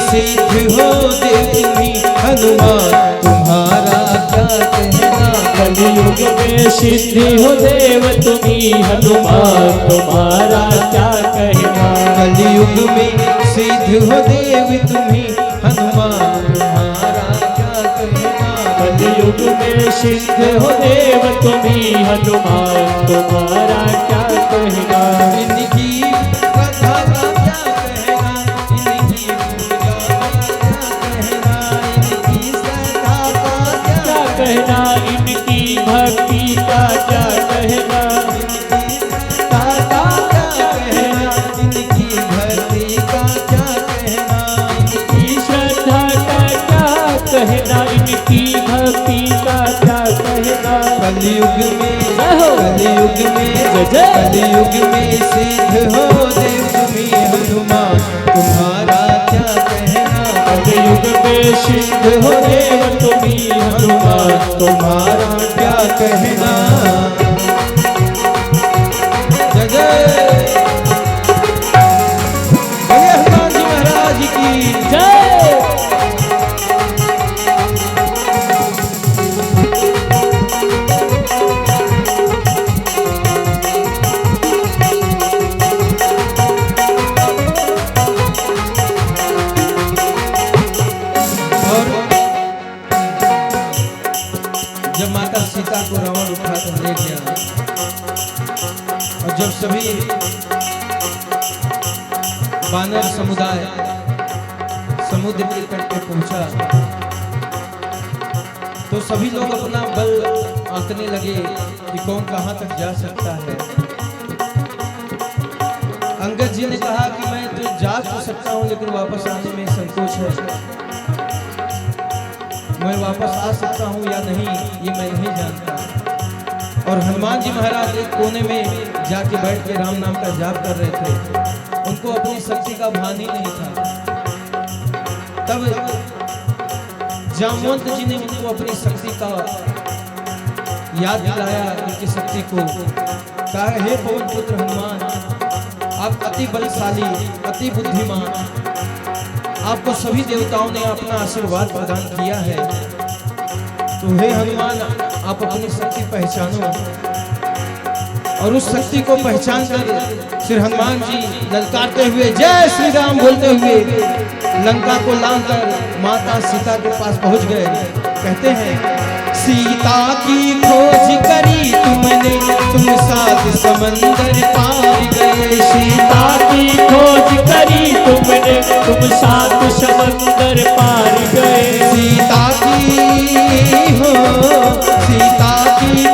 सिद्ध हो देव तुम्ही हनुमान तुम्हारा क्या कहना। कलयुग में सिद्धि हो देव तुम्ही हनुमान तुम्हारा क्या कहना। कलयुग में सिद्ध हो देव तुम्ही हनुमान तुम्हारा क्या कहना। कलयुग में सिद्ध हो देव तुम्ही हनुमान तुम्हारा क्या कहना। इनकी कथा का क्या कहना, इनकी पूजा का क्या कहना, इनकी श्रद्धा का क्या कहना, इनकी भक्ति का क्या कहना। इनकी श्रद्धा का क्या कहना, इनकी भक्ति का क्या कहना, इनकी श्रद्धा का क्या कहना, इनकी भक्ति का क्या कहना। कलयुग में जय जय। कलयुग में सिद्ध हो देव तुम्ही हनुमान तुम्हारा क्या कहना। कलयुग में सिद्ध हो देव तुम्ही हनुमान तुम्हारा क्या कहना। जय जय हनुमान जी महाराज की जय। जब माता सीता को रावण उठाकर ले गया और जब सभी वानर समुदाय समुद्र के तट पे पहुंचा तो सभी लोग अपना बल आंकने लगे कि कौन कहां तक जा सकता है। अंगद जी ने कहा कि मैं तो जा तो सकता हूं लेकिन वापस आने में संकोच है, मैं वापस आ सकता हूँ या नहीं ये मैं नहीं जानता। और हनुमान जी महाराज एक कोने में जाके बैठ के राम नाम का जाप कर रहे थे, उनको अपनी शक्ति का भान ही नहीं था। तब जामवंत जी ने उनको अपनी शक्ति का याद दिलाया, उनकी शक्ति को कहा, हे पवन पुत्र हनुमान आप अति बलशाली अति बुद्धिमान, आपको सभी देवताओं ने अपना आशीर्वाद प्रदान किया है, तो हे हनुमान आप अपनी शक्ति पहचानो। और उस शक्ति को पहचान कर श्री हनुमान जी ललकारते हुए जय श्री राम बोलते हुए लंका को लांघकर माता सीता के पास पहुंच गए। कहते हैं सीता की खोज करी तुमने तुम सात समंदर पार गए। सीता की खोज करी तुमने तुम सात समंदर पार गए। सीता की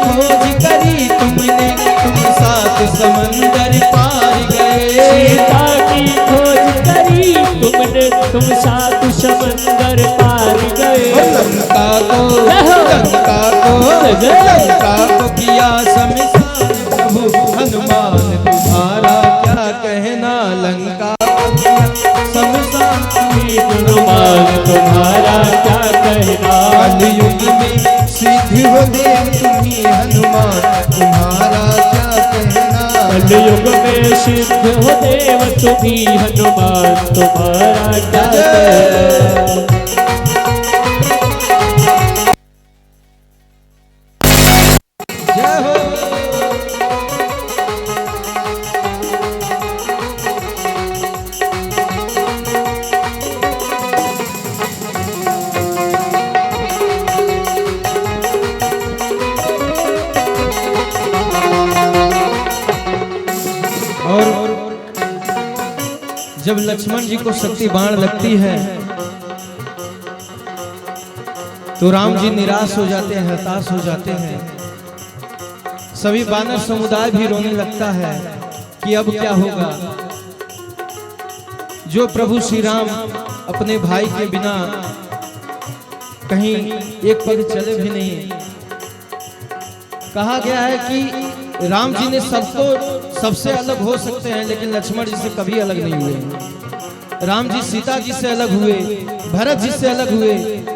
खोज करी तुमने तुम सात समंदर पार गए। सीता की खोज करी तुमने तुम सात समंदर पार गए। लंका को किया शमशान प्रभु हनुमान तुम्हारा क्या कहना। लंका को किया शमशान हनुमान तुम्हारा क्या कहना। कलयुग में सिद्ध हो देव तुम्ही हनुमान तुम्हारा क्या कहना। कलयुग में सिद्ध हो देव तुम्ही हनुमान तुम्हारा क्या कहना। जय हो। और जब लक्ष्मण जी को शक्ति बाण लगती है तो राम जी निराश हो जाते हैं, हताश हो जाते हैं। सभी वानर समुदाय भी रोने लगता है कि अब क्या होगा। जो प्रभु श्री राम अपने भाई के बिना कहीं एक पग चले भी नहीं। कहा गया है कि राम जी ने सबसे अलग हो सकते हैं लेकिन लक्ष्मण जी से कभी अलग नहीं हुए। राम जी सीता जी से अलग हुए, भरत जी से अलग हुए,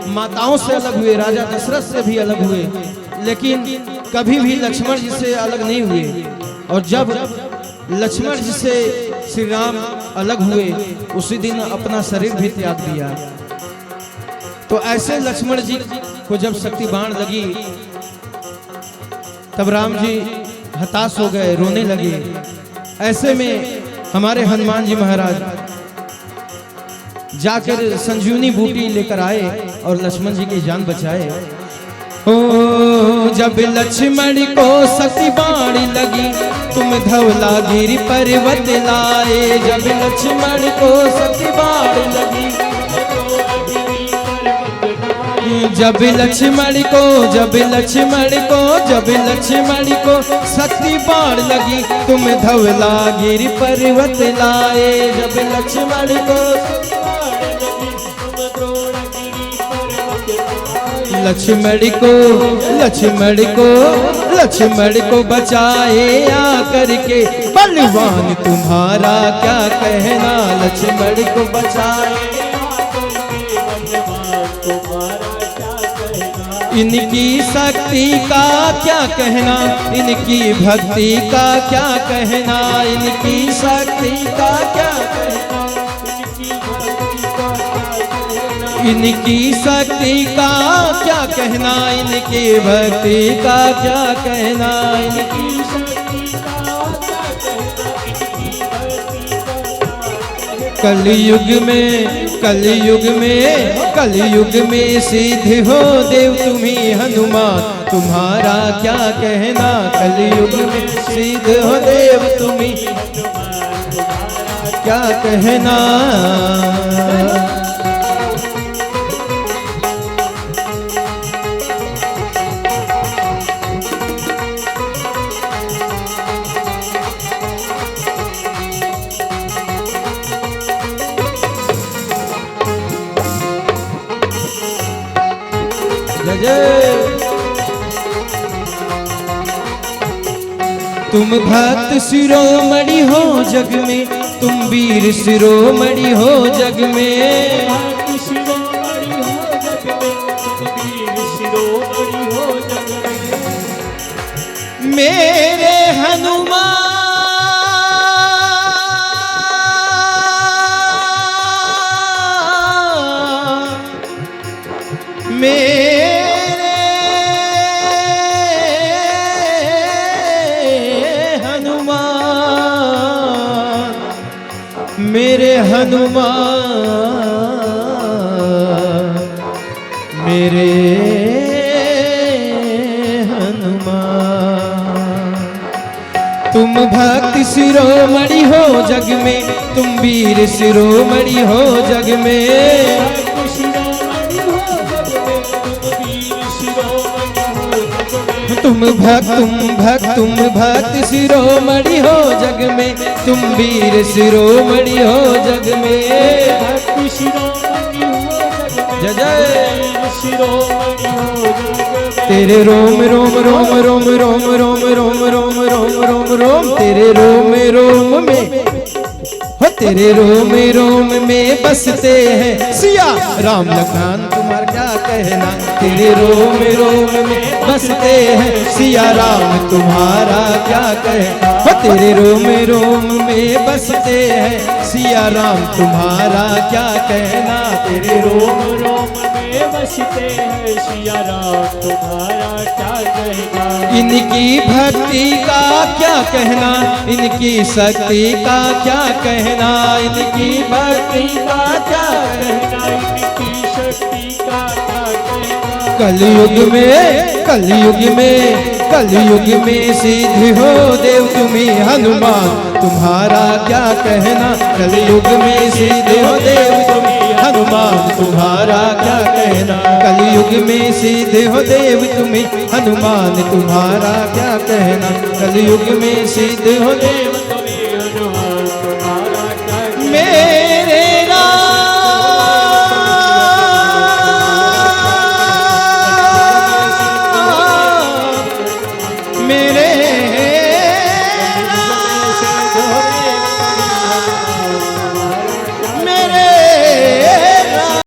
माताओं से अलग हुए, राजा दशरथ से भी अलग हुए, लेकिन कभी भी लक्ष्मण जी से अलग नहीं हुए। और जब लक्ष्मण जी से श्री राम अलग हुए उसी दिन अपना शरीर भी त्याग दिया। तो ऐसे लक्ष्मण जी को जब शक्ति बाण लगी तब राम जी हताश हो गए, रोने लगे। ऐसे में हमारे हनुमान जी महाराज जाकर संजीवनी बूटी लेकर आए और लक्ष्मण जी की जान बचाए। ओ जब लक्ष्मण को शक्ति बाण लगी तुम धवलागिरी पर्वत लाए। जब लक्ष्मण को शक्ति बाण लगी जब लक्ष्मण को शक्ति बाण लगी तुम धवलागिरी पर्वत लाए। जब लक्ष्मण को लक्ष्मण को बचाए आकर के बलवान तुम्हारा क्या कहना। लक्ष्मण को बचाए इनकी शक्ति का क्या कहना, इनकी भक्ति का क्या कहना। इनकी शक्ति का क्या कहना, इनकी शक्ति का क्या कहना। इनकी भक्ति का क्या कहना। इनकी शक्ति का क्या कहना। कलयुग में सिद्ध हो देव तुम्ही हनुमान तुम्हारा क्या कहना। कलयुग में सिद्ध हो देव तुम्ही क्या कहना। तुम भक्त शिरोमणि हो जग में, तुम वीर शिरोमणि हो जग में। मेरे हनुमान मेरे हनुमान तुम भक्त शिरोमणि हो जग में, तुम वीर शिरोमणि हो जग में। तुम भक्त शिरोमणि हो जग में, तुम वीर शिरोमणि हो जग में। जय जय तेरे रोम रोम रोम रोम रोम रोम रोम रोम रोम रोम रोम तेरे रोम रोम में हो, तेरे रोम रोम में बसते हैं सिया राम लखन तुम्हारा क्या कहना। तेरे रोम रोम में बसते हैं सिया राम तुम्हारा क्या कहना। हो तेरे रोम रोम में बसते हैं सिया राम तुम्हारा क्या कहना। तेरे रोम रोम में बसते हैं सिया राम तुम्हारा क्या कहना। इनकी भक्ति का क्या कहना, इनकी शक्ति का क्या कहना। इनकी भक्ति का क्या कहना, इनकी शक्ति का क्या कहना। कलयुग में सिद्ध हो देव तुम्ही हनुमान तुम्हारा क्या कहना। कलयुग में सिद्ध हो देव तुम्ही हनुमान तुम्हारा क्या कहना। कलयुग में सिद्ध हो देव तुम्ही हनुमान तुम्हारा क्या कहना। कलयुग में सिद्ध हो देव तुम्ही हनुमान तुम्हारा क्या कहना। मेरे मेरे